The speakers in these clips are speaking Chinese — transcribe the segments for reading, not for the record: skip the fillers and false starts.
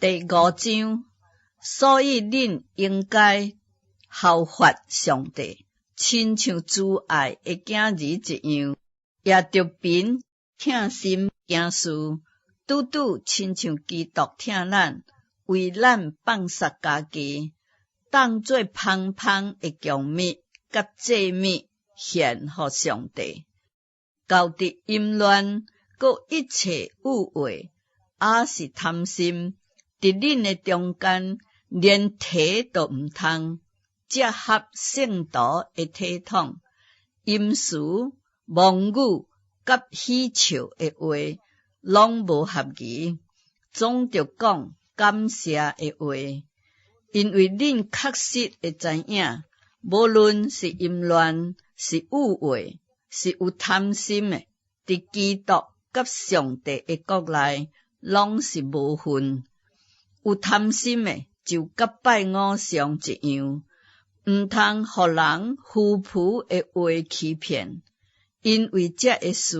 第5章，所以恁应该效法上帝，亲像主爱的囝儿一样，也着凭疼心行事，拄拄亲像基督疼咱，为咱放杀家己，当作芳芳的供物，甲祭物献互上帝。交伫淫乱，佮一切污秽，也是贪心，伫恁的中间，连提都毋通，结合圣徒的体统，淫词、妄语，甲嬉笑的话，拢无合宜，总着讲感谢的话，因为恁确实会知影，无论是淫乱，是污秽，是有贪心的，伫基督甲上帝的国内，拢是无份。有贪心的，就甲拜偶像一样，毋通互人虚浮的话欺骗，因为这个事，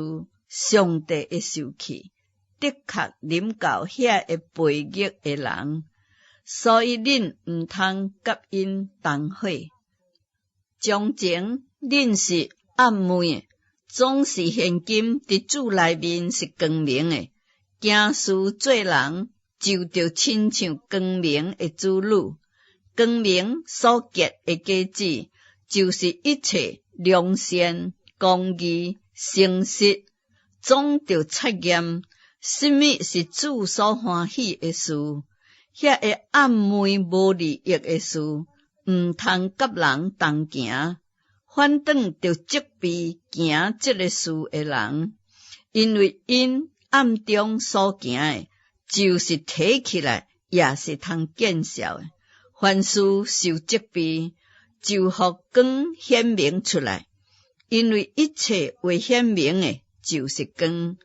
上帝会受气，的确临到遐个悖逆的人，所以恁毋通甲因同伙。从前恁是暗昧的，总是现今伫主内面是光明的，行事做人就着亲像光明的子女。光明所结的果子，就是一切良善、公义、诚实，总着测验，什么是主所欢喜的事。遐个暗昧无利益的事，毋通甲人同行，反倒着责备行这个事的人，因为因暗中所行的，就是提起来也是通见效的。凡事受责备，就互光显明出来，因为一切为显明的，就是光。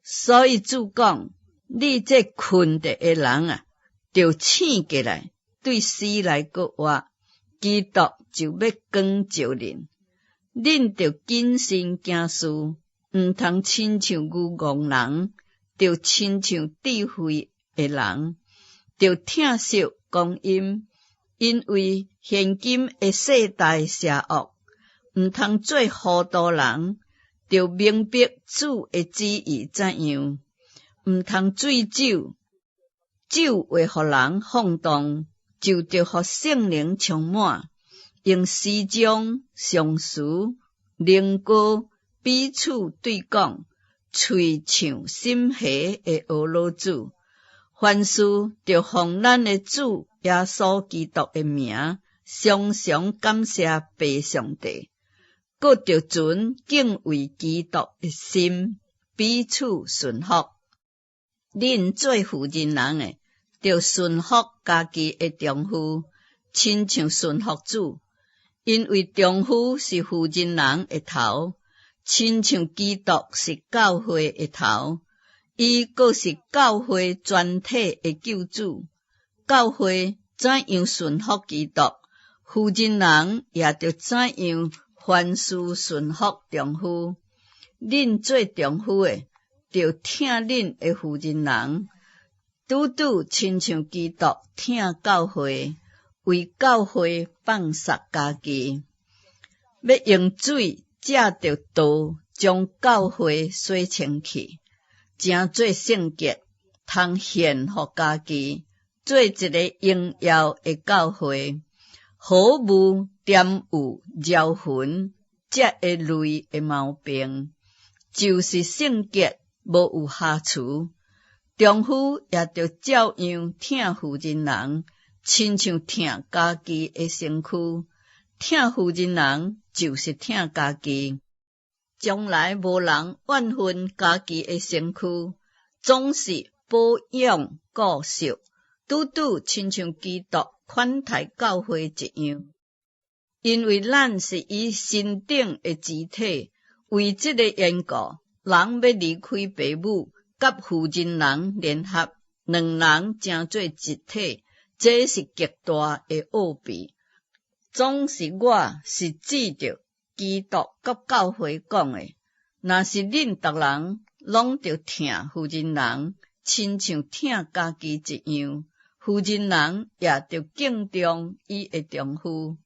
所以主讲，你这困着的人啊，着醒过来，对死来个活，基督就要光照恁。恁着谨慎行事，毋通亲像愚妄人，着亲像智慧的人，着疼惜光阴，因为现今的世代邪恶，毋通做糊涂人，着明白主的旨意怎样，毋通醉酒，酒会互人放荡，就着互圣灵充满，用诗章、颂词、灵歌彼此对讲，喙唱心和的俄罗子。凡事着奉咱的主耶稣基督的名，常常感谢父上帝，搁着存敬畏基督的心，彼此顺服。恁做妇人人的，着顺服家己的丈夫，亲像顺服主，因为丈夫是妇人人的头，亲像基督是教会的头，伊阁是教会全体的救主。教会怎样顺服基督，妇人人也着怎样凡事顺服丈夫。恁做丈夫的，着疼恁的妇人人，拄拄亲像基督疼教会，为教会放杀家己。要用水借着道，将教会洗清去，正做圣洁，通献互家己，做一个荣耀的教会，好无玷污、绕痕，这个类的毛病，就是圣洁，无有瑕疵。丈夫也着照样疼妇人人，亲像疼家己的身躯。疼妇人人就是疼家己，将来无人怨恨家己的身躯，总是保养顾惜，拄拄亲像基督款待教会一样。因为咱是伊身顶的肢体，为这个缘故，人要离开父母，甲妇人人联合，两人成做一体，这是极大的奥秘。总是我是指着基督甲教会讲的，若是恁逐人拢着疼妇人人，亲像疼家己一样，妇人人也着敬重伊的丈夫。